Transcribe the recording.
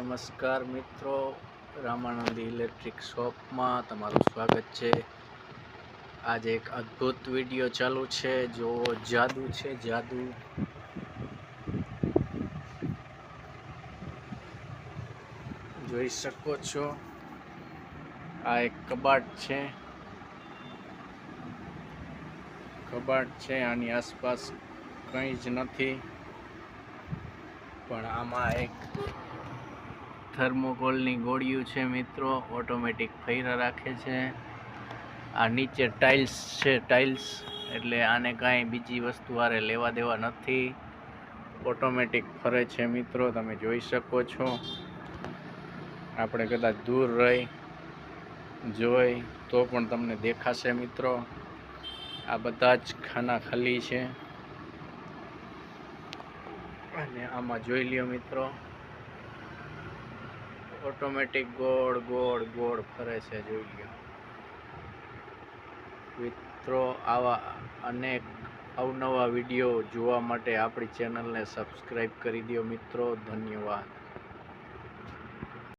નમસ્કાર મિત્રો, રામાનંદી ઇલેક્ટ્રિક શોપમાં તમારું સ્વાગત છે। આજે એક અદ્ભુત વિડીયો ચાલુ છે। જો જાદુ છે, જાદુ। જોઈ શકો છો, આ એક કબાટ છે। આની આસપાસ કંઈ જ નથી, પણ આમાં એક થર્મોકોલની ગોળીઓ છે મિત્રો, ઓટોમેટિક ફર્યા રાખે છે। આ નીચે ટાઇલ્સ છે, ટાઇલ્સ એટલે આને કાંઈ બીજી વસ્તુ હારે લેવા દેવા નથી, ઓટોમેટિક ફરે છે મિત્રો। તમે જોઈ શકો છો, આપણે કદાચ દૂર રહી જોઈ તો પણ તમને દેખાશે મિત્રો। આ બધા જ ખાના ખાલી છે અને આમાં જોઈ લ્યો મિત્રો, ઓટોમેટિક ગોળ ગોળ ગોળ ફરે છે, જોઈ લ્યો મિત્રો। આવા અનેક અવનવા વિડીયો જોવા માટે આપણી ચેનલને સબસ્ક્રાઈબ કરી દો મિત્રો। ધન્યવાદ।